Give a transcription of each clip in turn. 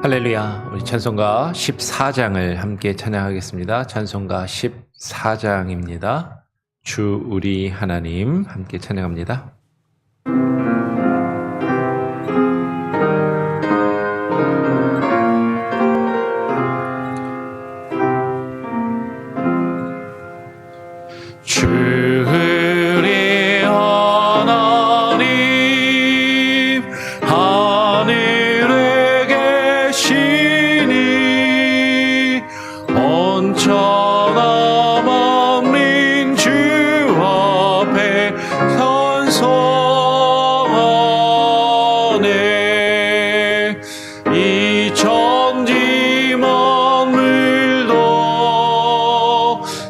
할렐루야. 우리 찬송가 14장을 함께 찬양하겠습니다. 찬송가 14장입니다. 주 우리 하나님 함께 찬양합니다. 주 우리 하나님 하늘에 계시니 온천하 만민 주 앞에 찬송하네. 이 천지 만물도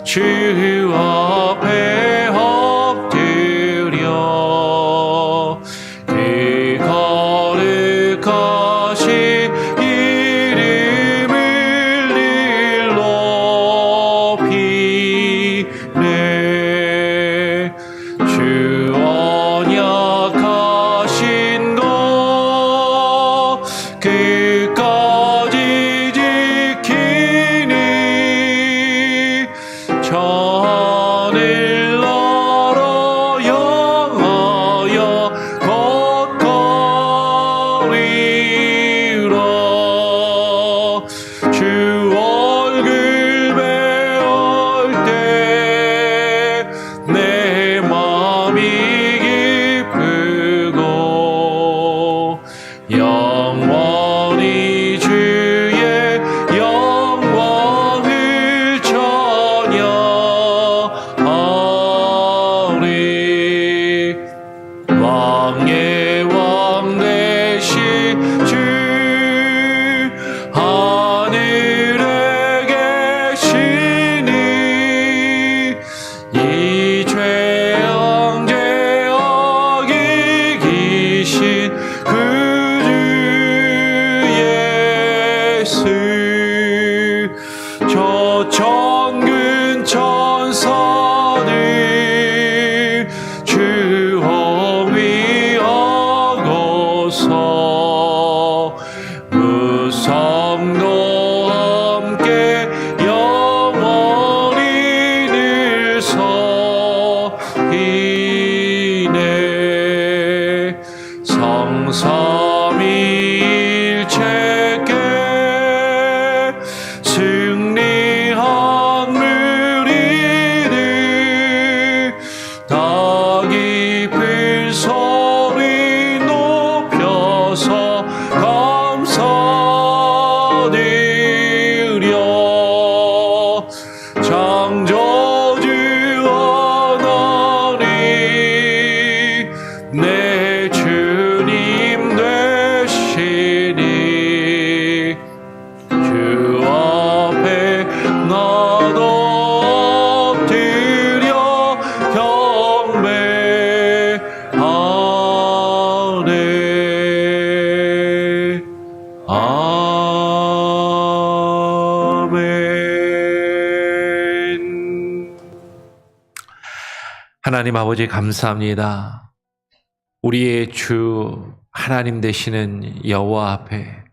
주 앞에 엎드려 그 거룩하신 이름을 높이네. 주 언약하신 것 끝까지 지키니 하늘 나라 향하여 걷거리라. 주 얼굴 배울 때 내 맘이 기쁘고 영원히 주의 영광을 찬양하리. 왕의 왕 되신 주 하늘에 계시니 이 죄악 죄악이 기신 그 주 예수. 저 천군 천사들 주 호위하고서 무성도 함께 영원히 늘 서기네. 성삼위일체께 승리한 무리들 다 깊은 소리 높여서 감사드려. 창조주 하나님 내 주님 되시니 주 앞에 나도 엎드려 경배하네. 아멘. 하나님 아버지 감사합니다. 우리의 주 하나님 되시는 여호와 앞에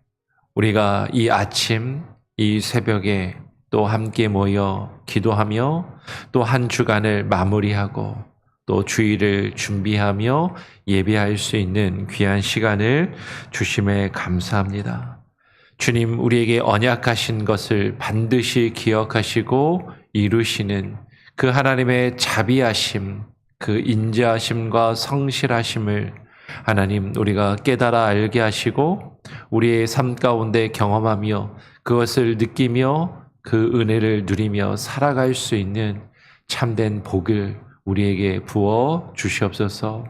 우리가 이 아침 이 새벽에 또 함께 모여 기도하며 또 한 주간을 마무리하고 또 주일을 준비하며 예배할 수 있는 귀한 시간을 주심에 감사합니다. 주님, 우리에게 언약하신 것을 반드시 기억하시고 이루시는 그 하나님의 자비하심, 그 인자하심과 성실하심을 하나님 우리가 깨달아 알게 하시고 우리의 삶 가운데 경험하며 그것을 느끼며 그 은혜를 누리며 살아갈 수 있는 참된 복을 우리에게 부어 주시옵소서.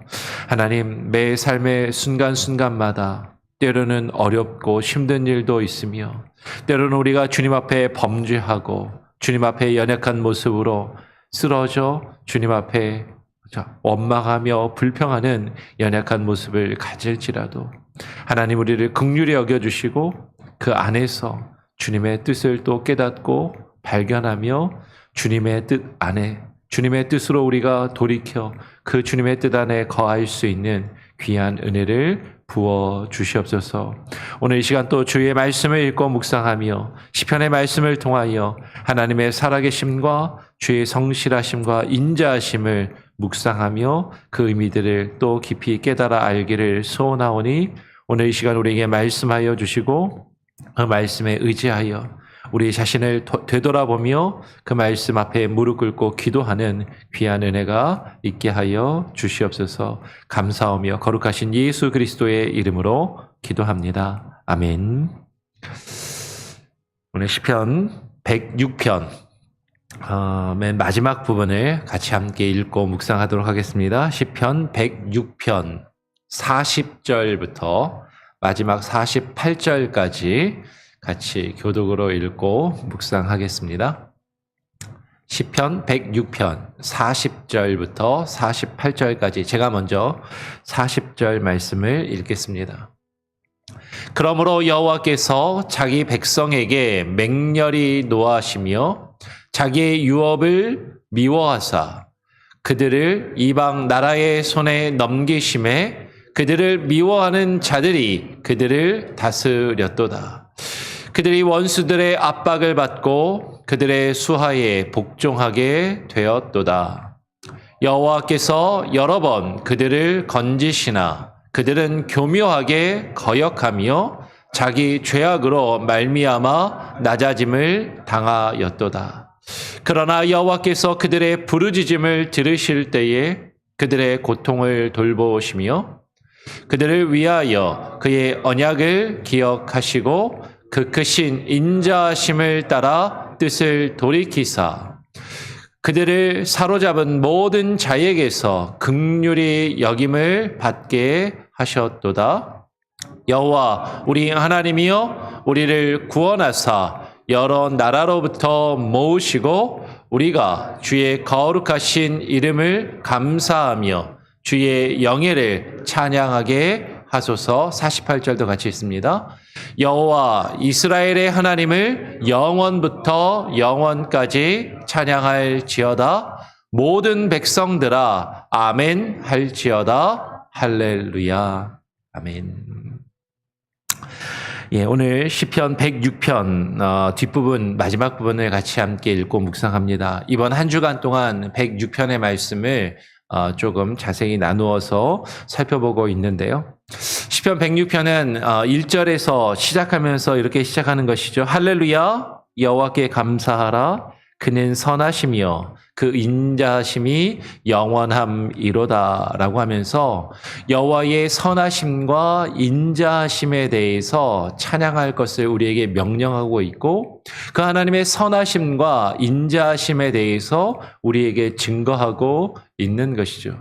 하나님, 매 삶의 순간순간마다 때로는 어렵고 힘든 일도 있으며 때로는 우리가 주님 앞에 범죄하고 주님 앞에 연약한 모습으로 쓰러져 주님 앞에 원망하며 불평하는 연약한 모습을 가질지라도 하나님 우리를 긍휼히 여겨주시고 그 안에서 주님의 뜻을 또 깨닫고 발견하며 주님의 뜻 안에 주님의 뜻으로 우리가 돌이켜 그 주님의 뜻 안에 거할 수 있는 귀한 은혜를 부어 주시옵소서. 오늘 이 시간 또 주의 말씀을 읽고 묵상하며 시편의 말씀을 통하여 하나님의 살아계심과 주의 성실하심과 인자하심을 묵상하며 그 의미들을 또 깊이 깨달아 알기를 소원하오니 오늘 이 시간 우리에게 말씀하여 주시고 그 말씀에 의지하여 우리 자신을 되돌아보며 그 말씀 앞에 무릎 꿇고 기도하는 귀한 은혜가 있게 하여 주시옵소서. 감사하며 거룩하신 예수 그리스도의 이름으로 기도합니다. 아멘. 오늘 시편 106편 맨 마지막 부분을 같이 함께 읽고 묵상하도록 하겠습니다. 시편 106편 40절부터 마지막 48절까지 같이 교독으로 읽고 묵상하겠습니다. 시편 106편 40절부터 48절까지 제가 먼저 40절 말씀을 읽겠습니다. 그러므로 여호와께서 자기 백성에게 맹렬히 노하시며 자기의 유업을 미워하사 그들을 이방 나라의 손에 넘기심에 그들을 미워하는 자들이 그들을 다스렸도다. 그들이 원수들의 압박을 받고 그들의 수하에 복종하게 되었도다. 여호와께서 여러 번 그들을 건지시나 그들은 교묘하게 거역하며 자기 죄악으로 말미암아 낮아짐을 당하였도다. 그러나 여호와께서 그들의 부르짖음을 들으실 때에 그들의 고통을 돌보시며 그들을 위하여 그의 언약을 기억하시고 그 크신 인자하심을 따라 뜻을 돌이키사 그들을 사로잡은 모든 자에게서 긍휼히 여김을 받게 하셨도다. 여호와 우리 하나님이여 우리를 구원하사 여러 나라로부터 모으시고 우리가 주의 거룩하신 이름을 감사하며 주의 영예를 찬양하게 하소서. 48절도 같이 있습니다. 여호와 이스라엘의 하나님을 영원부터 영원까지 찬양할지어다. 모든 백성들아 아멘 할지어다. 할렐루야. 아멘. 예, 오늘 시편 106편 뒷부분 마지막 부분을 같이 함께 읽고 묵상합니다. 이번 한 주간 동안 106편의 말씀을 조금 자세히 나누어서 살펴보고 있는데요. 시편 106편은 1절에서 시작하면서 이렇게 시작하는 것이죠. 할렐루야 여호와께 감사하라 그는 선하시며 그 인자하심이 영원함이로다 라고 하면서 여호와의 선하심과 인자하심에 대해서 찬양할 것을 우리에게 명령하고 있고 그 하나님의 선하심과 인자하심에 대해서 우리에게 증거하고 있는 것이죠.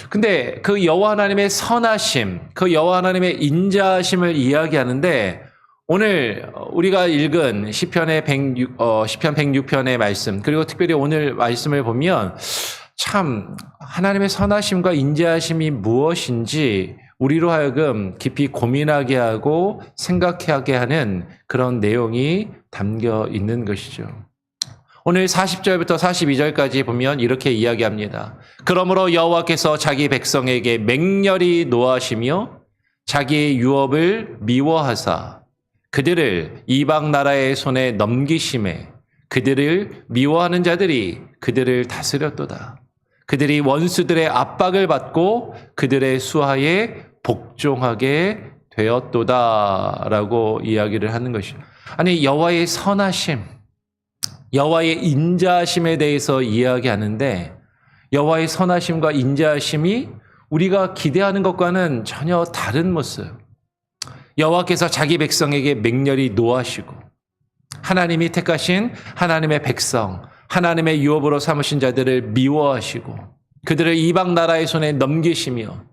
근데 그 여호와 하나님의 선하심, 그 여호와 하나님의 인자하심을 이야기하는데 오늘 우리가 읽은 시편 106편의 말씀 그리고 특별히 오늘 말씀을 보면 참 하나님의 선하심과 인자하심이 무엇인지 우리로 하여금 깊이 고민하게 하고 생각하게 하는 그런 내용이 담겨 있는 것이죠. 오늘 40절부터 42절까지 보면 이렇게 이야기합니다. 그러므로 여호와께서 자기 백성에게 맹렬히 노하시며 자기의 유업을 미워하사 그들을 이방 나라의 손에 넘기심에 그들을 미워하는 자들이 그들을 다스렸도다. 그들이 원수들의 압박을 받고 그들의 수하에 복종하게 되었도다라고 이야기를 하는 것이죠. 아니 여호와의 선하심, 여호와의 인자하심에 대해서 이야기하는데 여호와의 선하심과 인자하심이 우리가 기대하는 것과는 전혀 다른 모습. 여호와께서 자기 백성에게 맹렬히 노하시고 하나님이 택하신 하나님의 백성, 하나님의 유업으로 삼으신 자들을 미워하시고 그들을 이방 나라의 손에 넘기시며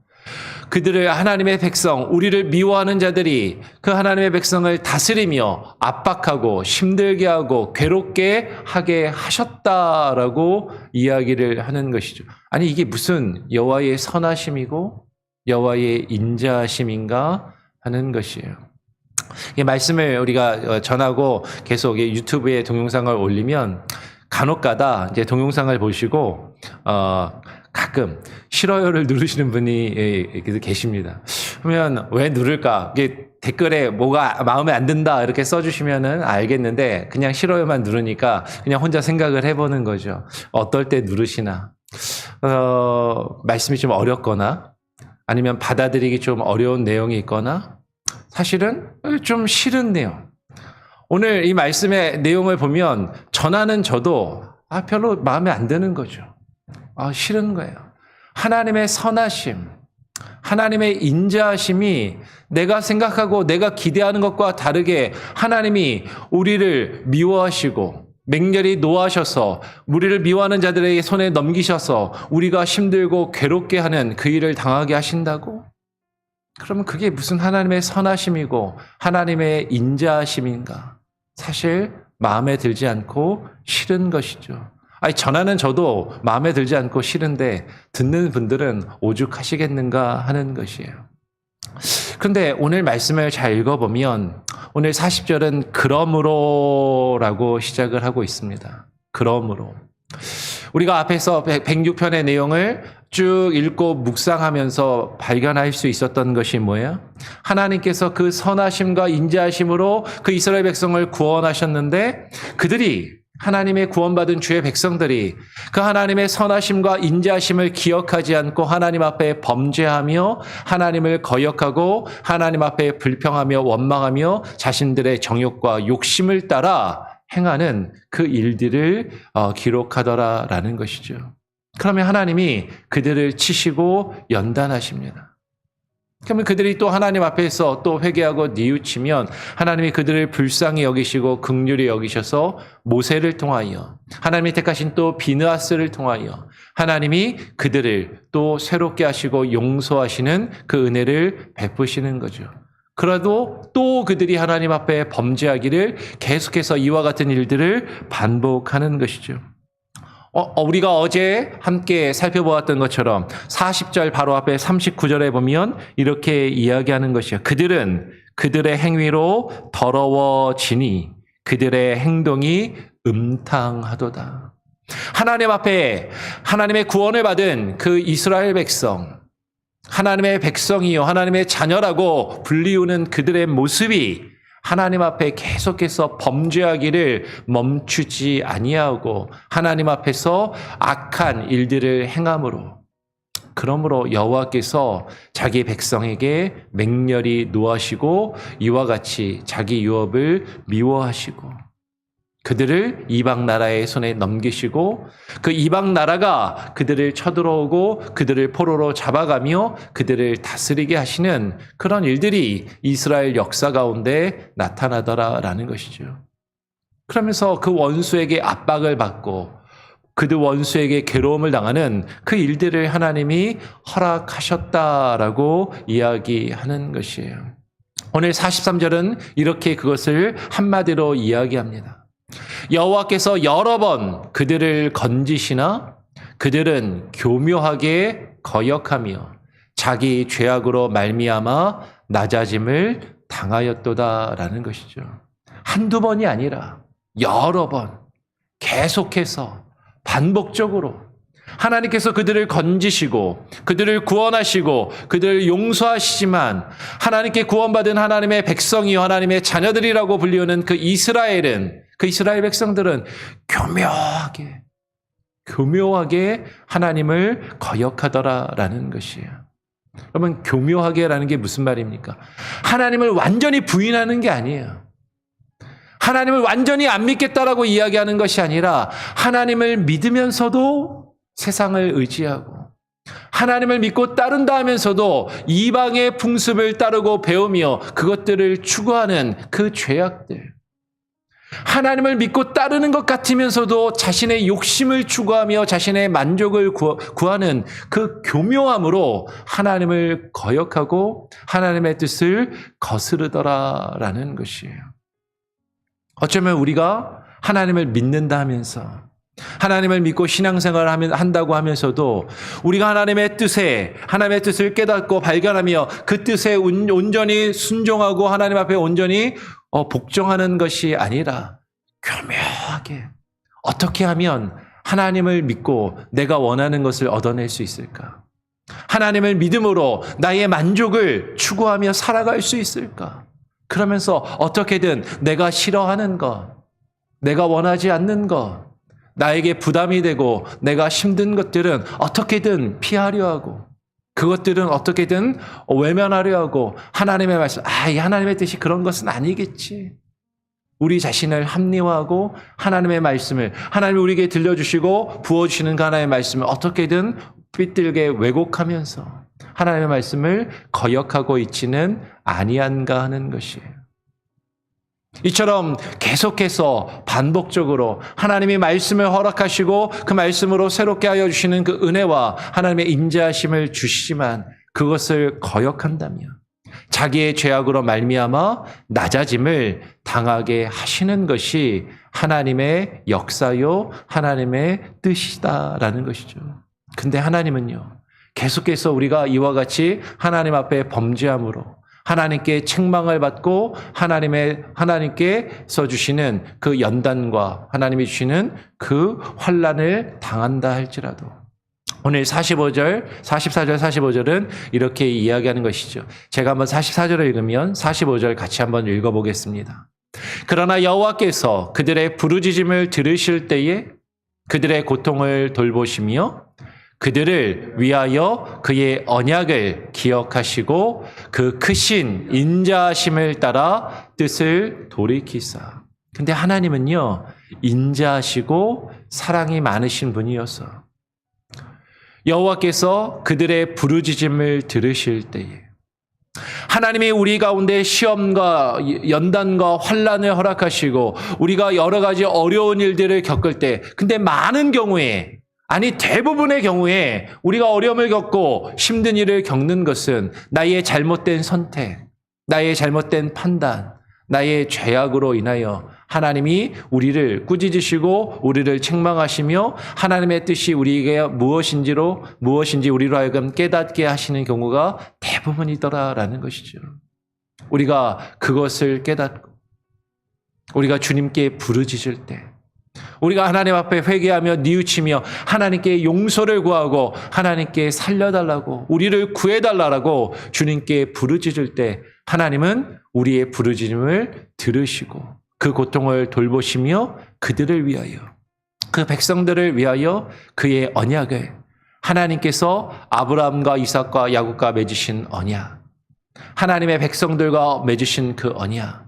그들을 하나님의 백성, 우리를 미워하는 자들이 그 하나님의 백성을 다스리며 압박하고 힘들게 하고 괴롭게 하게 하셨다라고 이야기를 하는 것이죠. 아니 이게 무슨 여호와의 선하심이고 여호와의 인자하심인가 하는 것이에요. 이 말씀을 우리가 전하고 계속 유튜브에 동영상을 올리면 간혹가다 이제 동영상을 보시고 가끔 싫어요를 누르시는 분이 계십니다. 그러면 왜 누를까? 이게 댓글에 뭐가 마음에 안 든다 이렇게 써주시면은 알겠는데 그냥 싫어요만 누르니까 그냥 혼자 생각을 해보는 거죠. 어떨 때 누르시나? 말씀이 좀 어렵거나 아니면 받아들이기 좀 어려운 내용이 있거나 사실은 좀 싫은 내용. 오늘 이 말씀의 내용을 보면 전하는 저도 별로 마음에 안 드는 거죠. 싫은 거예요. 하나님의 선하심, 하나님의 인자하심이 내가 생각하고 내가 기대하는 것과 다르게 하나님이 우리를 미워하시고 맹렬히 노하셔서 우리를 미워하는 자들에게 손에 넘기셔서 우리가 힘들고 괴롭게 하는 그 일을 당하게 하신다고? 그러면 그게 무슨 하나님의 선하심이고 하나님의 인자하심인가? 사실 마음에 들지 않고 싫은 것이죠. 전하는 저도 마음에 들지 않고 싫은데 듣는 분들은 오죽하시겠는가 하는 것이에요. 그런데 오늘 말씀을 잘 읽어보면 오늘 40절은 그러므로라고 시작을 하고 있습니다. 그러므로. 우리가 앞에서 106편의 내용을 쭉 읽고 묵상하면서 발견할 수 있었던 것이 뭐예요? 하나님께서 그 선하심과 인자하심으로 그 이스라엘 백성을 구원하셨는데 그들이 하나님의 구원받은 주의 백성들이 그 하나님의 선하심과 인자하심을 기억하지 않고 하나님 앞에 범죄하며 하나님을 거역하고 하나님 앞에 불평하며 원망하며 자신들의 정욕과 욕심을 따라 행하는 그 일들을 기록하더라라는 것이죠. 그러면 하나님이 그들을 치시고 연단하십니다. 그러면 그들이 또 하나님 앞에서 또 회개하고 뉘우치면 하나님이 그들을 불쌍히 여기시고 긍휼히 여기셔서 모세를 통하여 하나님이 택하신 또 비느하스를 통하여 하나님이 그들을 또 새롭게 하시고 용서하시는 그 은혜를 베푸시는 거죠. 그래도 또 그들이 하나님 앞에 범죄하기를 계속해서 이와 같은 일들을 반복하는 것이죠. 우리가 어제 함께 살펴보았던 것처럼 40절 바로 앞에 39절에 보면 이렇게 이야기하는 것이요. 그들은 그들의 행위로 더러워지니 그들의 행동이 음탕하도다. 하나님 앞에 하나님의 구원을 받은 그 이스라엘 백성, 하나님의 백성이요 하나님의 자녀라고 불리우는 그들의 모습이 하나님 앞에 계속해서 범죄하기를 멈추지 아니하고 하나님 앞에서 악한 일들을 행함으로 그러므로 여호와께서 자기 백성에게 맹렬히 노하시고 이와 같이 자기 유업을 미워하시고 그들을 이방 나라의 손에 넘기시고 그 이방 나라가 그들을 쳐들어오고 그들을 포로로 잡아가며 그들을 다스리게 하시는 그런 일들이 이스라엘 역사 가운데 나타나더라라는 것이죠. 그러면서 그 원수에게 압박을 받고 그들 원수에게 괴로움을 당하는 그 일들을 하나님이 허락하셨다라고 이야기하는 것이에요. 오늘 43절은 이렇게 그것을 한마디로 이야기합니다. 여호와께서 여러 번 그들을 건지시나 그들은 교묘하게 거역하며 자기 죄악으로 말미암아 낮아짐을 당하였도다라는 것이죠. 한두 번이 아니라 여러 번 계속해서 반복적으로 하나님께서 그들을 건지시고 그들을 구원하시고 그들을 용서하시지만 하나님께 구원받은 하나님의 백성이요 하나님의 자녀들이라고 불리우는 그 이스라엘 백성들은 교묘하게 하나님을 거역하더라라는 것이에요. 여러분 교묘하게라는 게 무슨 말입니까? 하나님을 완전히 부인하는 게 아니에요. 하나님을 완전히 안 믿겠다라고 이야기하는 것이 아니라 하나님을 믿으면서도 세상을 의지하고 하나님을 믿고 따른다 하면서도 이방의 풍습을 따르고 배우며 그것들을 추구하는 그 죄악들. 하나님을 믿고 따르는 것 같으면서도 자신의 욕심을 추구하며 자신의 만족을 구하는 그 교묘함으로 하나님을 거역하고 하나님의 뜻을 거스르더라라는 것이에요. 어쩌면 우리가 하나님을 믿는다 하면서 하나님을 믿고 신앙생활을 한다고 하면서도 우리가 하나님의 뜻을 깨닫고 발견하며 그 뜻에 온전히 순종하고 하나님 앞에 온전히 복종하는 것이 아니라 교묘하게 어떻게 하면 하나님을 믿고 내가 원하는 것을 얻어낼 수 있을까? 하나님을 믿음으로 나의 만족을 추구하며 살아갈 수 있을까? 그러면서 어떻게든 내가 싫어하는 것, 내가 원하지 않는 것, 나에게 부담이 되고 내가 힘든 것들은 어떻게든 피하려 하고 그것들은 어떻게든 외면하려 하고 하나님의 말씀, 이 하나님의 뜻이 그런 것은 아니겠지. 우리 자신을 합리화하고 하나님의 말씀을, 하나님이 우리에게 들려주시고 부어주시는 그 하나님의 말씀을 어떻게든 삐뚤게 왜곡하면서 하나님의 말씀을 거역하고 있지는 아니한가 하는 것이에요. 이처럼 계속해서 반복적으로 하나님이 말씀을 허락하시고 그 말씀으로 새롭게 하여 주시는 그 은혜와 하나님의 인자하심을 주시지만 그것을 거역한다면 자기의 죄악으로 말미암아 낮아짐을 당하게 하시는 것이 하나님의 역사요 하나님의 뜻이다라는 것이죠. 근데 하나님은요, 계속해서 우리가 이와 같이 하나님 앞에 범죄함으로 하나님께 책망을 받고 하나님께서 주시는 그 연단과 하나님이 주시는 그 환난을 당한다 할지라도 오늘 44절, 45절은 이렇게 이야기하는 것이죠. 제가 한번 44절을 읽으면 45절 같이 한번 읽어보겠습니다. 그러나 여호와께서 그들의 부르짖음을 들으실 때에 그들의 고통을 돌보시며 그들을 위하여 그의 언약을 기억하시고 그 크신 인자하심을 따라 뜻을 돌이키사. 근데 하나님은요, 인자하시고 사랑이 많으신 분이어서 여호와께서 그들의 부르짖음을 들으실 때에 하나님이 우리 가운데 시험과 연단과 환난을 허락하시고 우리가 여러 가지 어려운 일들을 겪을 때, 근데 많은 경우에, 아니 대부분의 경우에 우리가 어려움을 겪고 힘든 일을 겪는 것은 나의 잘못된 선택, 나의 잘못된 판단, 나의 죄악으로 인하여 하나님이 우리를 꾸짖으시고 우리를 책망하시며 하나님의 뜻이 우리에게 무엇인지 우리로 하여금 깨닫게 하시는 경우가 대부분이더라라는 것이죠. 우리가 그것을 깨닫고 우리가 주님께 부르짖을 때, 우리가 하나님 앞에 회개하며 뉘우치며 하나님께 용서를 구하고 하나님께 살려달라고, 우리를 구해달라고 주님께 부르짖을 때 하나님은 우리의 부르짖음을 들으시고 그 고통을 돌보시며 그들을 위하여, 그 백성들을 위하여 그의 언약을, 하나님께서 아브라함과 이삭과 야곱과 맺으신 언약, 하나님의 백성들과 맺으신 그 언약,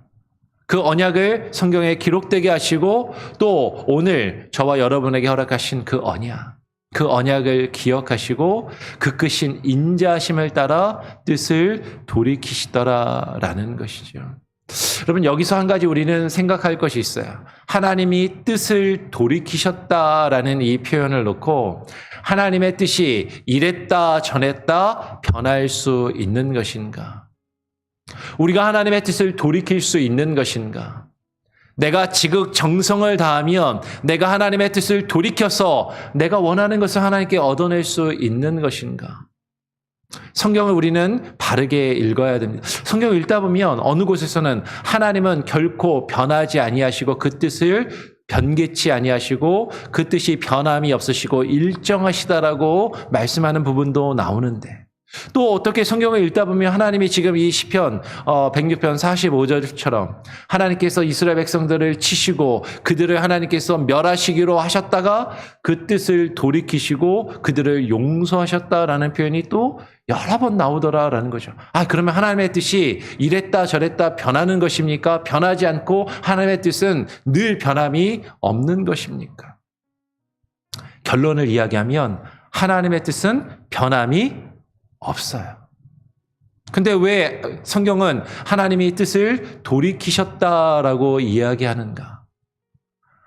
그 언약을 성경에 기록되게 하시고 또 오늘 저와 여러분에게 허락하신 그 언약, 그 언약을 기억하시고 그 크신 인자하심을 따라 뜻을 돌이키시더라라는 것이죠. 여러분, 여기서 한 가지 우리는 생각할 것이 있어요. 하나님이 뜻을 돌이키셨다라는 이 표현을 놓고 하나님의 뜻이 이랬다 저랬다 변할 수 있는 것인가? 우리가 하나님의 뜻을 돌이킬 수 있는 것인가? 내가 지극정성을 다하면 내가 하나님의 뜻을 돌이켜서 내가 원하는 것을 하나님께 얻어낼 수 있는 것인가? 성경을 우리는 바르게 읽어야 됩니다. 성경을 읽다 보면 어느 곳에서는 하나님은 결코 변하지 아니하시고 그 뜻을 변개치 아니하시고 그 뜻이 변함이 없으시고 일정하시다라고 말씀하는 부분도 나오는데, 또 어떻게 성경을 읽다 보면 하나님이 지금 이 시편 106편 45절처럼 하나님께서 이스라엘 백성들을 치시고 그들을 하나님께서 멸하시기로 하셨다가 그 뜻을 돌이키시고 그들을 용서하셨다라는 표현이 또 여러 번 나오더라라는 거죠. 그러면 하나님의 뜻이 이랬다 저랬다 변하는 것입니까? 변하지 않고 하나님의 뜻은 늘 변함이 없는 것입니까? 결론을 이야기하면 하나님의 뜻은 변함이 없어요. 근데 왜 성경은 하나님이 뜻을 돌이키셨다라고 이야기하는가?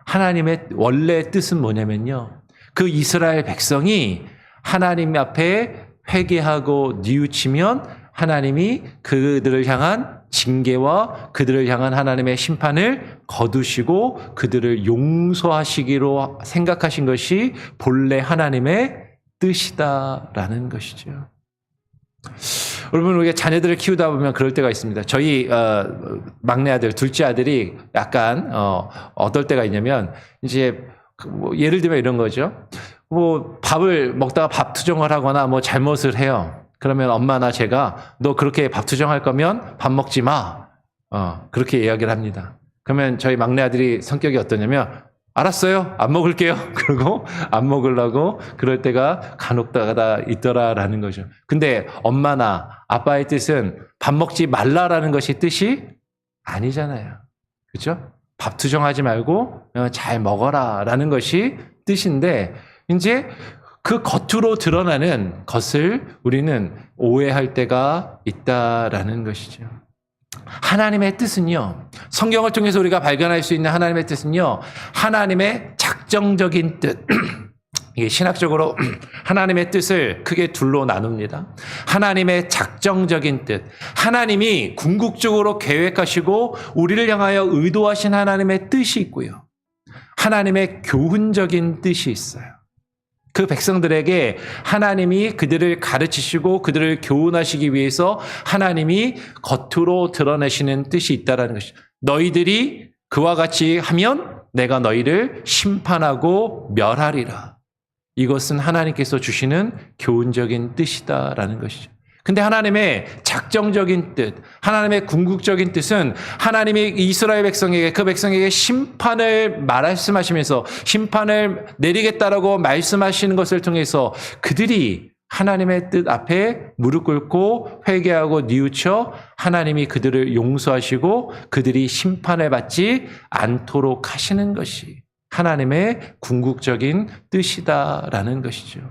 하나님의 원래 뜻은 뭐냐면요, 그 이스라엘 백성이 하나님 앞에 회개하고 뉘우치면 하나님이 그들을 향한 징계와 그들을 향한 하나님의 심판을 거두시고 그들을 용서하시기로 생각하신 것이 본래 하나님의 뜻이다라는 것이죠. 여러분, 우리가 자녀들을 키우다 보면 그럴 때가 있습니다. 저희 막내 아들, 둘째 아들이 약간 어떨 때가 있냐면 이제 뭐 예를 들면 이런 거죠. 뭐 밥을 먹다가 밥 투정을 하거나 뭐 잘못을 해요. 그러면 엄마나 제가 너 그렇게 밥 투정할 거면 밥 먹지 마. 그렇게 이야기를 합니다. 그러면 저희 막내 아들이 성격이 어떠냐면 알았어요. 안 먹을게요. 그러고 안 먹으려고 그럴 때가 간혹가다 있더라라는 거죠. 근데 엄마나 아빠의 뜻은 밥 먹지 말라라는 것이 뜻이 아니잖아요. 그렇죠? 밥 투정하지 말고 잘 먹어라라는 것이 뜻인데 이제 그 겉으로 드러나는 것을 우리는 오해할 때가 있다라는 것이죠. 하나님의 뜻은요, 성경을 통해서 우리가 발견할 수 있는 하나님의 뜻은요, 하나님의 작정적인 뜻. 이게 신학적으로 하나님의 뜻을 크게 둘로 나눕니다. 하나님의 작정적인 뜻. 하나님이 궁극적으로 계획하시고 우리를 향하여 의도하신 하나님의 뜻이 있고요. 하나님의 교훈적인 뜻이 있어요. 그 백성들에게 하나님이 그들을 가르치시고 그들을 교훈하시기 위해서 하나님이 겉으로 드러내시는 뜻이 있다는 것이죠. 너희들이 그와 같이 하면 내가 너희를 심판하고 멸하리라. 이것은 하나님께서 주시는 교훈적인 뜻이다라는 것이죠. 근데 하나님의 작정적인 뜻, 하나님의 궁극적인 뜻은 하나님이 이스라엘 백성에게, 그 백성에게 심판을 말씀하시면서 심판을 내리겠다라고 말씀하시는 것을 통해서 그들이 하나님의 뜻 앞에 무릎 꿇고 회개하고 뉘우쳐 하나님이 그들을 용서하시고 그들이 심판을 받지 않도록 하시는 것이 하나님의 궁극적인 뜻이다라는 것이죠.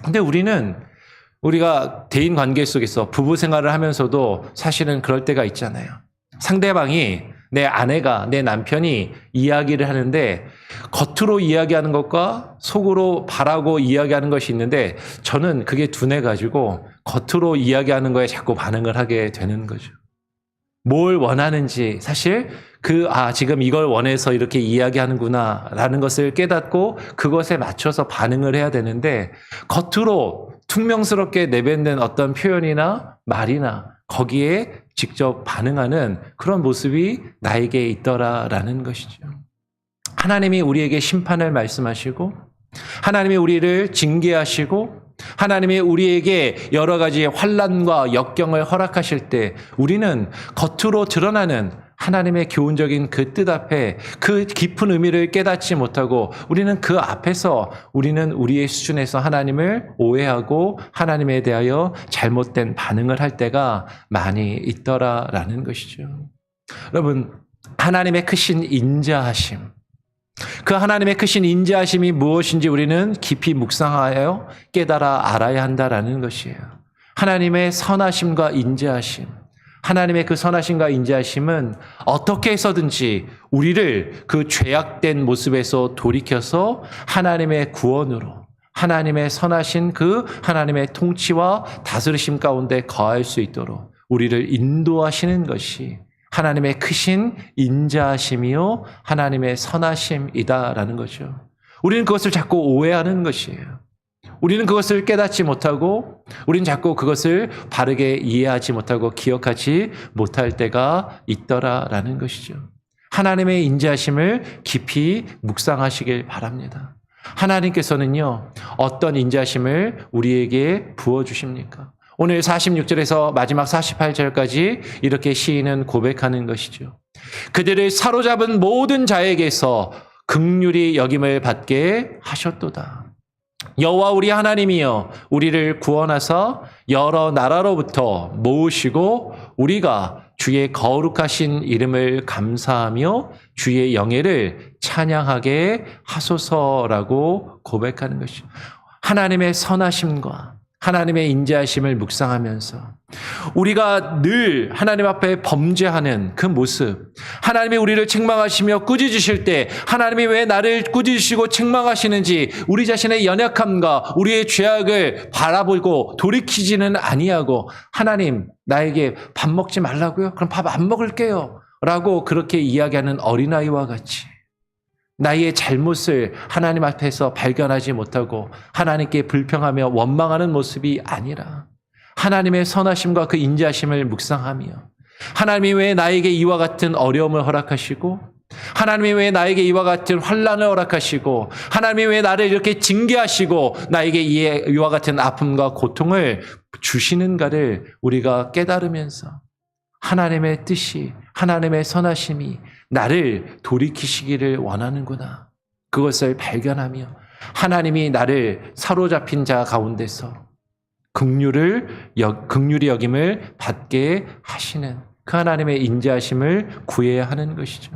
근데 우리가 대인 관계 속에서 부부 생활을 하면서도 사실은 그럴 때가 있잖아요. 상대방이, 내 아내가, 내 남편이 이야기를 하는데 겉으로 이야기하는 것과 속으로 바라고 이야기하는 것이 있는데 저는 그게 둔해가지고 겉으로 이야기하는 거에 자꾸 반응을 하게 되는 거죠. 뭘 원하는지 사실 지금 이걸 원해서 이렇게 이야기하는구나 라는 것을 깨닫고 그것에 맞춰서 반응을 해야 되는데 겉으로 퉁명스럽게 내뱉는 어떤 표현이나 말이나 거기에 직접 반응하는 그런 모습이 나에게 있더라라는 것이죠. 하나님이 우리에게 심판을 말씀하시고 하나님이 우리를 징계하시고 하나님이 우리에게 여러 가지 환난과 역경을 허락하실 때 우리는 겉으로 드러나는 하나님의 교훈적인 그 뜻 앞에 그 깊은 의미를 깨닫지 못하고 우리는 그 앞에서 우리는 우리의 수준에서 하나님을 오해하고 하나님에 대하여 잘못된 반응을 할 때가 많이 있더라라는 것이죠. 여러분, 하나님의 크신 인자하심, 그 하나님의 크신 인자하심이 무엇인지 우리는 깊이 묵상하여 깨달아 알아야 한다라는 것이에요. 하나님의 선하심과 인자하심, 하나님의 그 선하심과 인자하심은 어떻게 해서든지 우리를 그 죄악된 모습에서 돌이켜서 하나님의 구원으로 하나님의 선하신 그 하나님의 통치와 다스리심 가운데 거할 수 있도록 우리를 인도하시는 것이 하나님의 크신 인자하심이요 하나님의 선하심이다라는 거죠. 우리는 그것을 자꾸 오해하는 것이에요. 우리는 그것을 깨닫지 못하고 우리는 자꾸 그것을 바르게 이해하지 못하고 기억하지 못할 때가 있더라라는 것이죠. 하나님의 인자하심을 깊이 묵상하시길 바랍니다. 하나님께서는요, 어떤 인자하심을 우리에게 부어주십니까? 오늘 46절에서 마지막 48절까지 이렇게 시인은 고백하는 것이죠. 그들을 사로잡은 모든 자에게서 긍휼히 여김을 받게 하셨도다. 여호와 우리 하나님이여 우리를 구원하사 여러 나라로부터 모으시고 우리가 주의 거룩하신 이름을 감사하며 주의 영예를 찬양하게 하소서라고 고백하는 것이죠. 하나님의 선하심과 하나님의 인자하심을 묵상하면서 우리가 늘 하나님 앞에 범죄하는 그 모습, 하나님이 우리를 책망하시며 꾸짖으실 때 하나님이 왜 나를 꾸짖으시고 책망하시는지 우리 자신의 연약함과 우리의 죄악을 바라보고 돌이키지는 아니하고 하나님 나에게 밥 먹지 말라고요? 그럼 밥 안 먹을게요 라고 그렇게 이야기하는 어린아이와 같이 나의 잘못을 하나님 앞에서 발견하지 못하고 하나님께 불평하며 원망하는 모습이 아니라 하나님의 선하심과 그 인자하심을 묵상하며 하나님이 왜 나에게 이와 같은 어려움을 허락하시고 하나님이 왜 나에게 이와 같은 환난을 허락하시고 하나님이 왜 나를 이렇게 징계하시고 나에게 이와 같은 아픔과 고통을 주시는가를 우리가 깨달으면서 하나님의 뜻이, 하나님의 선하심이 나를 돌이키시기를 원하는구나. 그것을 발견하며 하나님이 나를 사로잡힌 자 가운데서 긍휼히 여김을 받게 하시는 그 하나님의 인자하심을 구해야 하는 것이죠.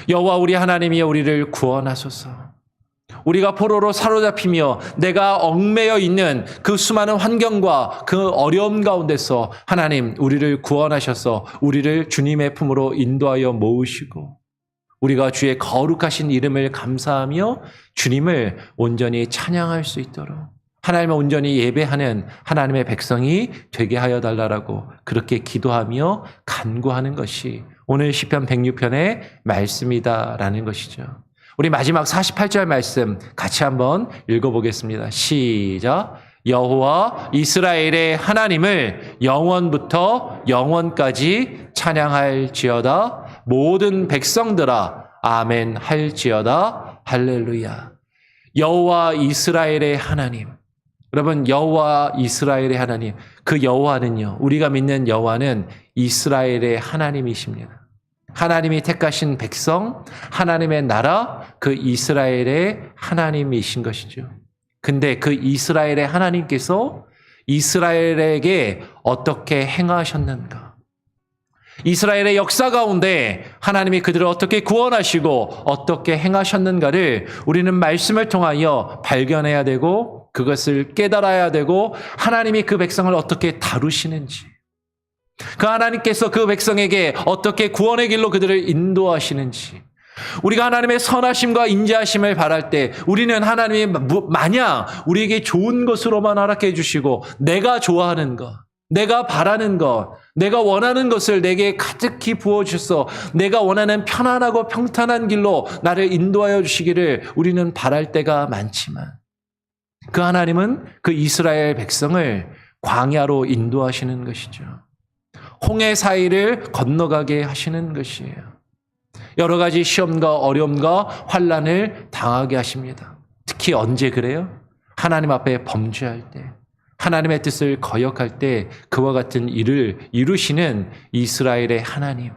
여호와 우리 하나님이 우리를 구원하소서. 우리가 포로로 사로잡히며 내가 얽매여 있는 그 수많은 환경과 그 어려움 가운데서 하나님 우리를 구원하셔서 우리를 주님의 품으로 인도하여 모으시고 우리가 주의 거룩하신 이름을 감사하며 주님을 온전히 찬양할 수 있도록 하나님을 온전히 예배하는 하나님의 백성이 되게 하여 달라고 그렇게 기도하며 간구하는 것이 오늘 시편 106편의 말씀이다라는 것이죠. 우리 마지막 48절 말씀 같이 한번 읽어보겠습니다. 시작. 여호와 이스라엘의 하나님을 영원부터 영원까지 찬양할지어다. 모든 백성들아 아멘 할지어다. 할렐루야. 여호와 이스라엘의 하나님. 여러분 여호와 이스라엘의 하나님, 그 여호와는요, 우리가 믿는 여호와는 이스라엘의 하나님이십니다. 하나님이 택하신 백성, 하나님의 나라, 그 이스라엘의 하나님이신 것이죠. 근데 그 이스라엘의 하나님께서 이스라엘에게 어떻게 행하셨는가? 이스라엘의 역사 가운데 하나님이 그들을 어떻게 구원하시고 어떻게 행하셨는가를 우리는 말씀을 통하여 발견해야 되고 그것을 깨달아야 되고 하나님이 그 백성을 어떻게 다루시는지 그 하나님께서 그 백성에게 어떻게 구원의 길로 그들을 인도하시는지 우리가 하나님의 선하심과 인자하심을 바랄 때 우리는 하나님이 마냥 우리에게 좋은 것으로만 허락해 주시고 내가 좋아하는 것, 내가 바라는 것, 내가 원하는 것을 내게 가득히 부어주셔서 내가 원하는 편안하고 평탄한 길로 나를 인도하여 주시기를 우리는 바랄 때가 많지만 그 하나님은 그 이스라엘 백성을 광야로 인도하시는 것이죠. 홍해 사이를 건너가게 하시는 것이에요. 여러 가지 시험과 어려움과 환난을 당하게 하십니다. 특히 언제 그래요? 하나님 앞에 범죄할 때, 하나님의 뜻을 거역할 때 그와 같은 일을 이루시는 이스라엘의 하나님,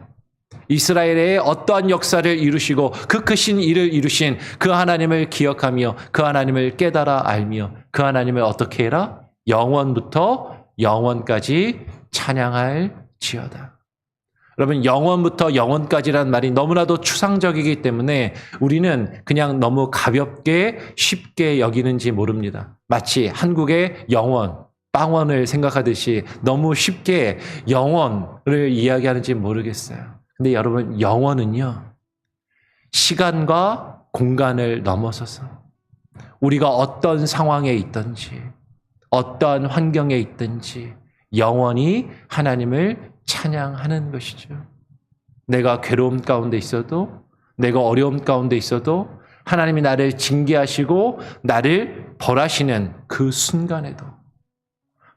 이스라엘의 어떠한 역사를 이루시고 그 크신 일을 이루신 그 하나님을 기억하며 그 하나님을 깨달아 알며 그 하나님을 어떻게 해라? 영원부터 영원까지 찬양할지어다. 여러분 영원부터 영원까지라는 말이 너무나도 추상적이기 때문에 우리는 그냥 너무 가볍게 쉽게 여기는지 모릅니다. 마치 한국의 영원, 빵원을 생각하듯이 너무 쉽게 영원을 이야기하는지 모르겠어요. 근데 여러분 영원은요 시간과 공간을 넘어서서 우리가 어떤 상황에 있든지 어떠한 환경에 있든지 영원히 하나님을 찬양하는 것이죠. 내가 괴로움 가운데 있어도 내가 어려움 가운데 있어도 하나님이 나를 징계하시고 나를 벌하시는 그 순간에도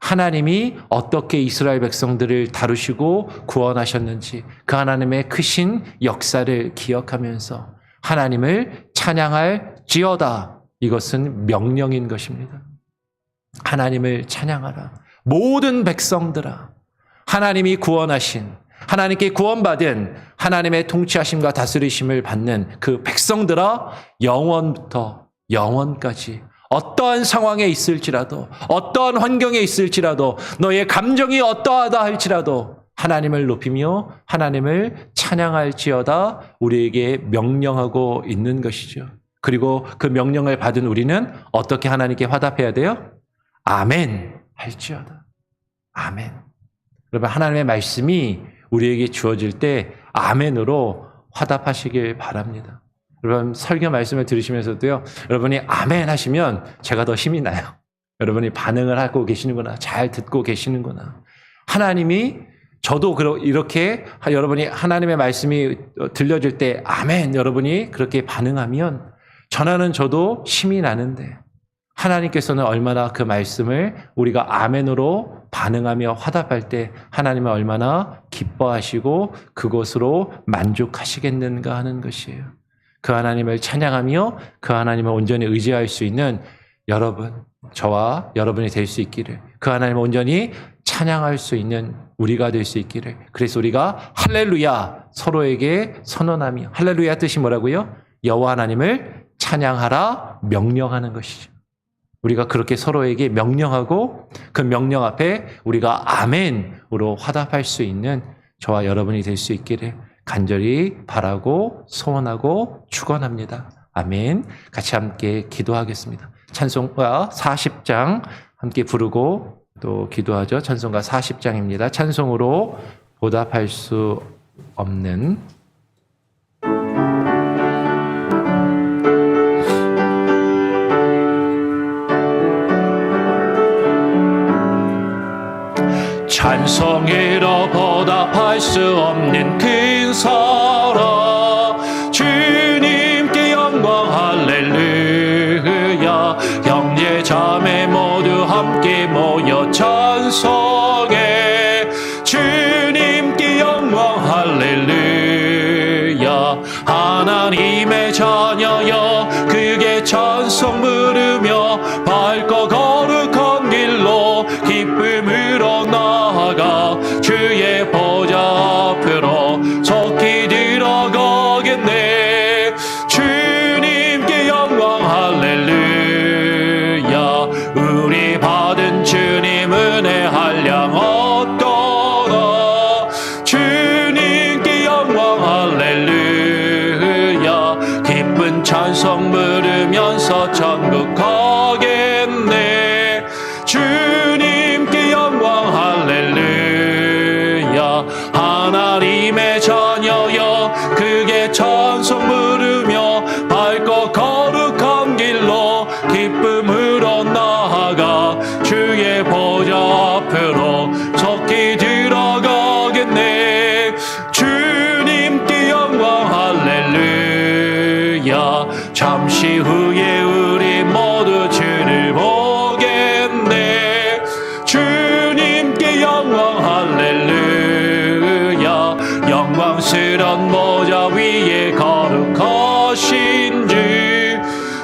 하나님이 어떻게 이스라엘 백성들을 다루시고 구원하셨는지 그 하나님의 크신 역사를 기억하면서 하나님을 찬양할지어다. 이것은 명령인 것입니다. 하나님을 찬양하라. 모든 백성들아 하나님이 구원하신 하나님께 구원받은 하나님의 통치하심과 다스리심을 받는 그 백성들아 영원부터 영원까지 어떠한 상황에 있을지라도 어떠한 환경에 있을지라도 너의 감정이 어떠하다 할지라도 하나님을 높이며 하나님을 찬양할지어다 우리에게 명령하고 있는 것이죠. 그리고 그 명령을 받은 우리는 어떻게 하나님께 화답해야 돼요? 아멘 할지어다. 아멘. 여러분 하나님의 말씀이 우리에게 주어질 때 아멘으로 화답하시길 바랍니다. 여러분 설교 말씀을 들으시면서도요. 여러분이 아멘 하시면 제가 더 힘이 나요. 여러분이 반응을 하고 계시는구나. 잘 듣고 계시는구나. 하나님이 저도 이렇게 여러분이 하나님의 말씀이 들려질 때 아멘 여러분이 그렇게 반응하면 전하는 저도 힘이 나는데 하나님께서는 얼마나 그 말씀을 우리가 아멘으로 반응하며 화답할 때 하나님은 얼마나 기뻐하시고 그것으로 만족하시겠는가 하는 것이에요. 그 하나님을 찬양하며 그 하나님을 온전히 의지할 수 있는 여러분, 저와 여러분이 될 수 있기를, 그 하나님을 온전히 찬양할 수 있는 우리가 될 수 있기를. 그래서 우리가 할렐루야 서로에게 선언하며, 할렐루야 뜻이 뭐라고요? 여호와 하나님을 찬양하라 명령하는 것이죠. 우리가 그렇게 서로에게 명령하고 그 명령 앞에 우리가 아멘으로 화답할 수 있는 저와 여러분이 될 수 있기를 간절히 바라고 소원하고 축원합니다. 아멘. 같이 함께 기도하겠습니다. 찬송가 40장 함께 부르고 또 기도하죠. 찬송가 40장입니다. 찬송으로 보답할 수 없는 찬송으로 보답할 수 없는 큰 사랑 주님께 영광 할렐루야. 형제 자매 모두 함께 모여 찬송해 주님께 영광 할렐루야. 하나님의 자녀여 크게 찬송 부르며 밝고 거룩한 길로 기쁨으로 나아가 주의 보좌 앞으로 속히 들어가겠네. 주님께 영광 할렐루야. 우리 받은 주님 은혜 한량 얻도록 주님께 영광 할렐루야. 기쁜 찬송 부르면서 천국 가겠네. 주님께 영광 할렐루야. 하나님의 자녀여 크게 찬송 부르며 밝고 거룩한 길로 기쁨으로 나아가 주의 보좌 앞으로 속히 들어가겠네. 주님께 영광 할렐루야. 잠시 후에 우리 모두 주를 보겠네. 주님께 영광 할렐루야. 영광스런 보좌 위에 거룩하신 주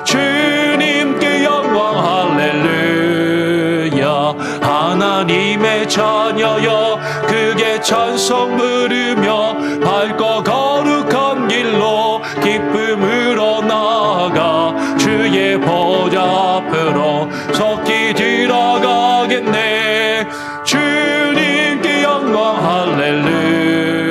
주님께 영광 할렐루야. 하나님의 자녀여 크게 찬송 부르며 밝고 거룩한 길로 기쁨으로 나아가 주의 보좌 앞으로 속히 들어가겠네. 주님께 영광 할렐루야.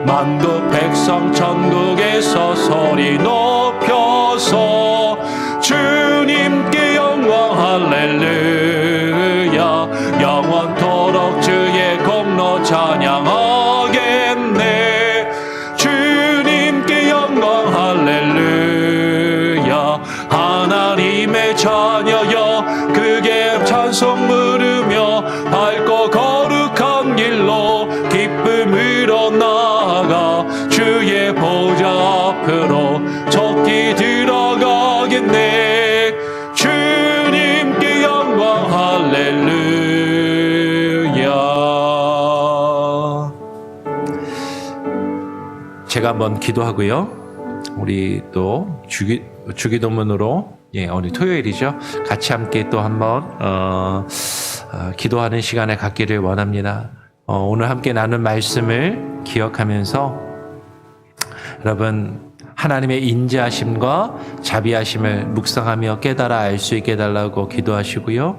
만국 백성 천국에서 소리 높여서 주님께 영광 할렐루야. 영원토록 주의 공로 찬양하겠네. 주님께 영광 할렐루야. 하나님의 자녀여 크게 찬송 부르며 밝고 거룩한 길로 기쁨으로 나아가 주의 보좌 앞으로 속히 들어가겠네. 주님께 영광 할렐루야. 제가 한번 기도하고요. 우리 또 주기도문으로 오늘 토요일이죠. 같이 함께 또 한번 기도하는 시간을 갖기를 원합니다. 오늘 함께 나눈 말씀을 기억하면서 여러분 하나님의 인자하심과 자비하심을 묵상하며 깨달아 알 수 있게 해달라고 기도하시고요.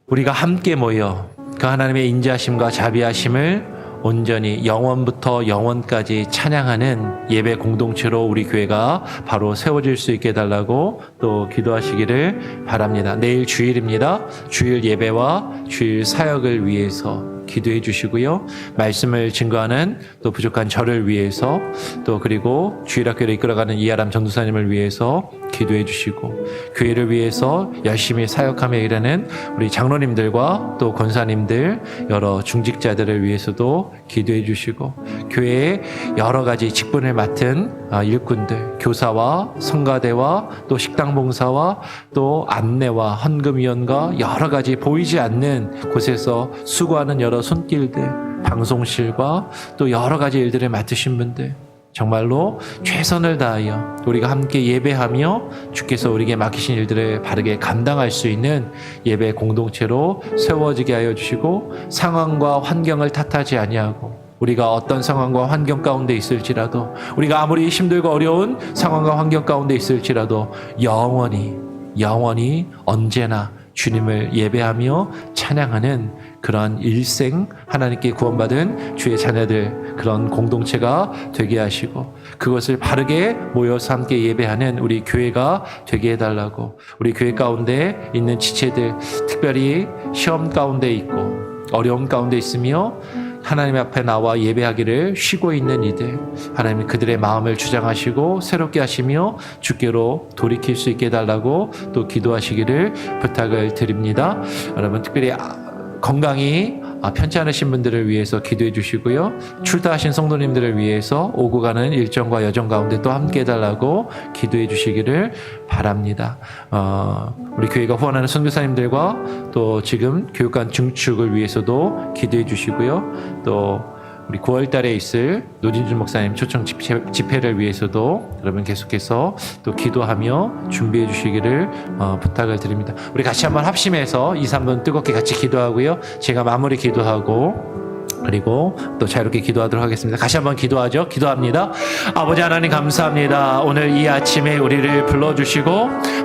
우리가 함께 모여 그 하나님의 인자하심과 자비하심을 온전히 영원부터 영원까지 찬양하는 예배 공동체로 우리 교회가 바로 세워질 수 있게 해달라고 또 기도하시기를 바랍니다. 내일 주일입니다. 주일 예배와 주일 사역을 위해서 기도해 주시고요. 말씀을 증거하는 또 부족한 저를 위해서 또 그리고 주일학교를 이끌어가는 이하람 전도사님을 위해서 기도해 주시고 교회를 위해서 열심히 사역하며 일하는 우리 장로님들과 또 권사님들 여러 중직자들을 위해서도 기도해 주시고 교회에 여러 가지 직분을 맡은 일꾼들 교사와 성가대와 또 식당 봉사와 또 안내와 헌금위원과 여러 가지 보이지 않는 곳에서 수고하는 여러 손길들 방송실과 또 여러 가지 일들을 맡으신 분들 정말로 최선을 다하여 우리가 함께 예배하며 주께서 우리에게 맡기신 일들을 바르게 감당할 수 있는 예배 공동체로 세워지게 하여 주시고 상황과 환경을 탓하지 아니하고 우리가 어떤 상황과 환경 가운데 있을지라도 우리가 아무리 힘들고 어려운 상황과 환경 가운데 있을지라도 영원히 언제나 주님을 예배하며 찬양하는 그러한 일생 하나님께 구원받은 주의 자녀들 그런 공동체가 되게 하시고 그것을 바르게 모여서 함께 예배하는 우리 교회가 되게 해달라고 우리 교회 가운데 있는 지체들 특별히 시험 가운데 있고 어려움 가운데 있으며 하나님 앞에 나와 예배하기를 쉬고 있는 이들 하나님 그들의 마음을 주장하시고 새롭게 하시며 주께로 돌이킬 수 있게 해달라고 또 기도하시기를 부탁을 드립니다. 여러분 특별히 건강이 편찮으신 분들을 위해서 기도해 주시고요. 출타하신 성도님들을 위해서 오고 가는 일정과 여정 가운데 또 함께 해달라고 기도해 주시기를 바랍니다. 우리 교회가 후원하는 선교사님들과 또 지금 교육관 증축을 위해서도 기도해 주시고요. 또 우리 9월 달에 있을 노진준 목사님 초청 집회를 위해서도 여러분 계속해서 또 기도하며 준비해 주시기를 부탁을 드립니다. 우리 같이 한번 합심해서 2, 3분 뜨겁게 같이 기도하고요. 제가 마무리 기도하고 그리고 또 자유롭게 기도하도록 하겠습니다. 다시 한번 기도하죠. 기도합니다. 아버지 하나님 감사합니다. 오늘 이 아침에 우리를 불러주시고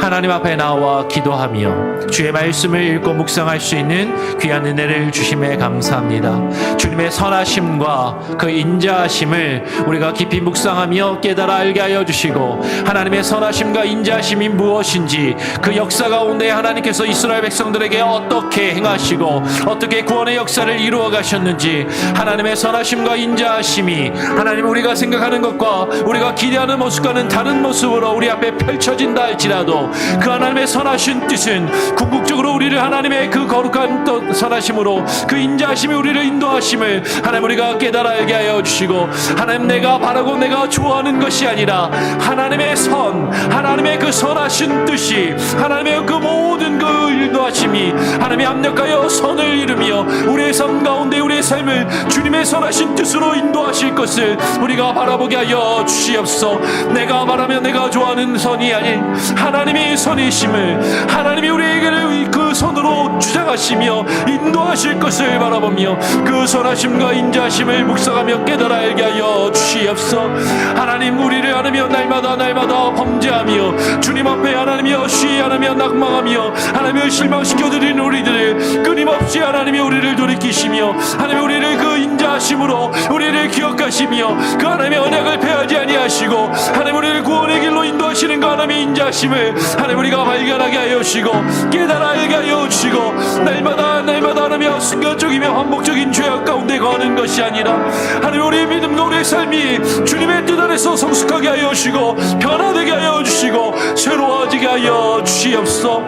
하나님 앞에 나와 기도하며 주의 말씀을 읽고 묵상할 수 있는 귀한 은혜를 주심에 감사합니다. 주님의 선하심과 그 인자하심을 우리가 깊이 묵상하며 깨달아 알게 하여 주시고 하나님의 선하심과 인자하심이 무엇인지 그 역사 가운데 하나님께서 이스라엘 백성들에게 어떻게 행하시고 어떻게 구원의 역사를 이루어 가셨는지 하나님의 선하심과 인자하심이 하나님 우리가 생각하는 것과 우리가 기대하는 모습과는 다른 모습으로 우리 앞에 펼쳐진다 할지라도 그 하나님의 선하신 뜻은 궁극적으로 우리를 하나님의 그 거룩한 선하심으로 그 인자하심이 우리를 인도하심을 하나님 우리가 깨달아 알게 하여 주시고 하나님 내가 바라고 내가 좋아하는 것이 아니라 하나님의 선 하나님의 그 선하신 뜻이 하나님의 그 모든 그 인도하심이 하나님이 합력하여 선을 이루며 우리의 삶 가운데 우리의 삶을 주님의 선하신 뜻으로 인도하실 것을 우리가 바라보게 하여 주시옵소서. 내가 바라며 내가 좋아하는 선이 아닌 하나님의 선이심을 하나님이 우리에게 그 선으로 주장하시며 인도하실 것을 바라보며 그 선하심과 인자하심을 묵상하며 깨달아 알게 하여 주시옵소서. 하나님 우리를 하나며 날마다 범죄하며 주님 앞에 하나님이여 시해하며 낙망하며 하나님을 실망시켜드린 우리들을 끊임없이 하나님이 우리를 돌이키시며 하나님 우리를 그 인자하심으로 우리를 기억하시며 그 하나님의 언약을 폐하지 아니하시고 하나님 우리를 구원의 길로 인도하시는 그 하나님의 인자하심을 하나님 우리가 발견하게 하여 주시고 깨달아 알게 하여 주시고 날마다 하나님의 순간적이며 반복적인 죄악 가운데 거하는 것이 아니라 하나님 우리의 믿음과 우리의 삶이 주님의 뜻 안에서 성숙하게 하여 주시고 변화되게 하여 주시고 새로워지게 하여 주시옵소서.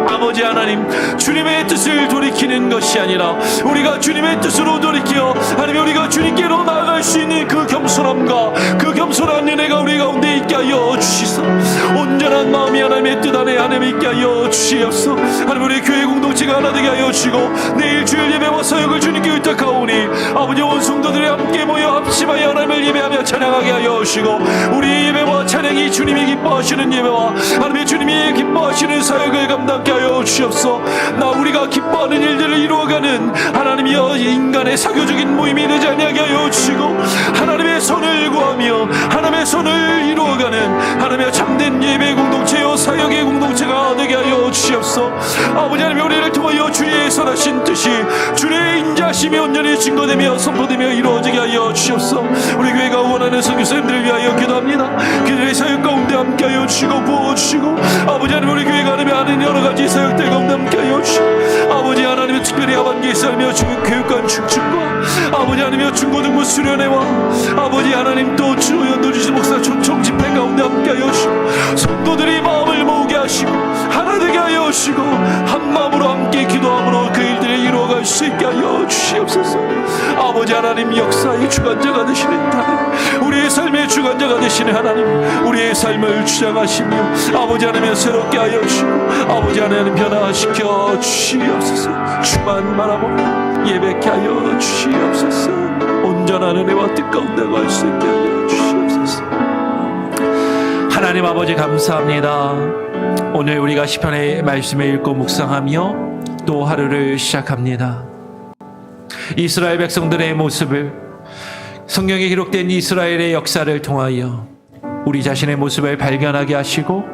아버지 하나님 주님의 뜻을 돌이키는 것이 아니라 우리가 주님의 뜻으로 돌이켜 하나님 우리가 주님께로 나아갈 수 있는 그 겸손함과 그 겸손한 은혜가 우리 가운데 있게 하여 주시소. 온전한 마음이 하나님의 뜻 안에 하나님 있게 하여 주시옵소서. 하나님 우리 교회 공동체가 하나 되게 하여 주시고 내일 주일 예배와 사역을 주님께 의탁하오니 아버지 온 성도들이 함께 모여 합심하여 하나님을 예배하며 찬양하게 하여 주시고 우리 예배와 찬양이 주님이 기뻐하시는 예배와 하나님의 주님이 기뻐하시는 사역을 감당케 하여 주시옵소서. 나 우리가 기뻐하는 일들을 이루어가는 하나님이여 인간의 사교적인 모임이 되지 아니하게 하여 주시고 하나님의 선을 구하며 하나님의 선을 이루어가는 하나님의 참된 예배 공동체요 사역의 공동체가 되게 하여 주시옵소서. 아버지 하나님 우리를 통하여 주의 선하신 뜻이 주의 인자심이 온전히 증거되며 선포되며 이루어지게 하여 주시옵소서. 우리 교회가 원하는 선교사님들을 위하여 기도합니다. 그들의 사역 가운데 함께 하여 주시고 부어주시고 아버지 하나님 우리 교회가 하는 여러가지 사역들 가운데 함께 하여 주시고 아버지 하나님의 특별히 하반기에 살며 교육관 축축과 아버지 하나님이여 중고등부 수련회와 아버지 하나님 또 주여 누리신 목사 초청 집회 가운데 함께하여 주시고 성도들이 마음을 모으게 하시고 하나 되게 하여 주시고 한 마음으로 함께 기도함으로 그 일들을 이루어갈 수 있게 하여 주시옵소서. 아버지 하나님 역사의 주관자가 되시는 하나님, 우리의 삶의 주관자가 되시는 하나님, 우리의 삶을 주장하시며 아버지 하나님 새롭게 하여 주시고 아버지 하나님 변화시켜 주시옵소서. 주만 바라보고 예배케 하여 주시옵소서. 온전한 은혜와 뜻 가운데 갈 수 있게 하여 주시옵소서. 하나님 아버지 감사합니다. 오늘 우리가 시편의 말씀을 읽고 묵상하며 또 하루를 시작합니다. 이스라엘 백성들의 모습을, 성경에 기록된 이스라엘의 역사를 통하여 우리 자신의 모습을 발견하게 하시고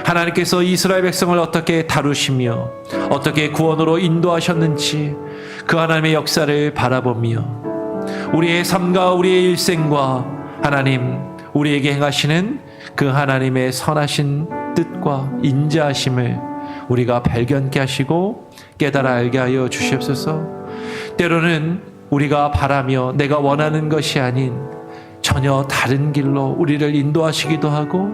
하나님께서 이스라엘 백성을 어떻게 다루시며 어떻게 구원으로 인도하셨는지 그 하나님의 역사를 바라보며 우리의 삶과 우리의 일생과 하나님 우리에게 행하시는 그 하나님의 선하신 뜻과 인자하심을 우리가 발견케 하시고 깨달아 알게 하여 주시옵소서. 때로는 우리가 바라며 내가 원하는 것이 아닌 전혀 다른 길로 우리를 인도하시기도 하고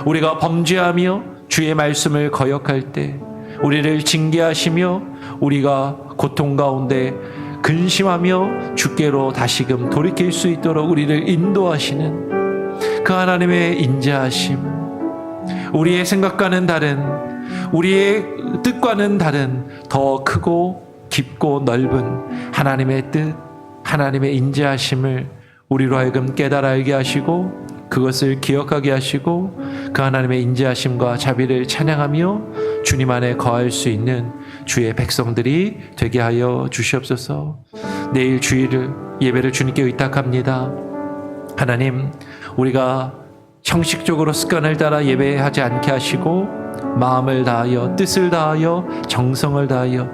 우리가 범죄하며 주의 말씀을 거역할 때 우리를 징계하시며 우리가 고통 가운데 근심하며 주께로 다시금 돌이킬 수 있도록 우리를 인도하시는 그 하나님의 인자하심, 우리의 생각과는 다른, 우리의 뜻과는 다른 더 크고 깊고 넓은 하나님의 뜻, 하나님의 인자하심을 우리로 하여금 깨달아 알게 하시고 그것을 기억하게 하시고 그 하나님의 인자하심과 자비를 찬양하며 주님 안에 거할 수 있는 주의 백성들이 되게 하여 주시옵소서. 내일 주일을 예배를 주님께 의탁합니다. 하나님, 우리가 형식적으로 습관을 따라 예배하지 않게 하시고 마음을 다하여 뜻을 다하여 정성을 다하여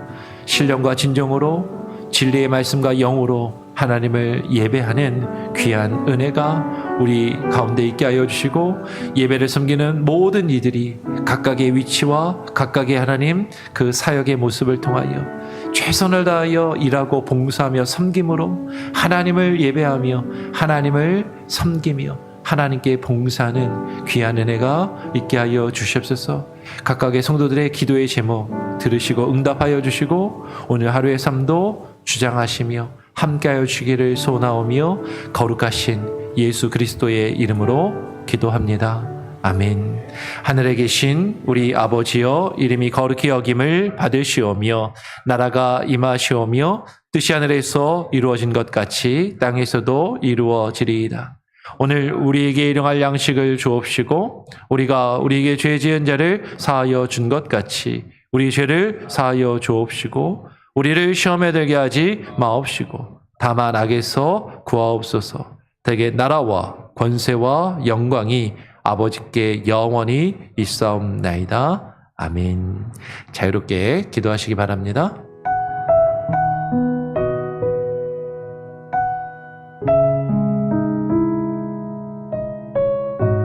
신령과 진정으로 진리의 말씀과 영으로 하나님을 예배하는 귀한 은혜가 우리 가운데 있게 하여 주시고 예배를 섬기는 모든 이들이 각각의 위치와 각각의 하나님 그 사역의 모습을 통하여 최선을 다하여 일하고 봉사하며 섬김으로 하나님을 예배하며 하나님을 섬기며 하나님께 봉사하는 귀한 은혜가 있게 하여 주시옵소서. 각각의 성도들의 기도의 제목 들으시고 응답하여 주시고 오늘 하루의 삶도 주장하시며 함께하여 주시기를 소원하오며 거룩하신 예수 그리스도의 이름으로 기도합니다. 아멘. 하늘에 계신 우리 아버지여, 이름이 거룩히 여김을 받으시오며 나라가 임하시오며 뜻이 하늘에서 이루어진 것 같이 땅에서도 이루어지리이다. 오늘 우리에게 일용할 양식을 주옵시고 우리가 우리에게 죄 지은 자를 사하여 준 것 같이 우리 죄를 사하여 주옵시고 우리를 시험에 들게 하지 마옵시고 다만 악에서 구하옵소서. 대개 나라와 권세와 영광이 아버지께 영원히 있사옵나이다. 아멘. 자유롭게 기도하시기 바랍니다.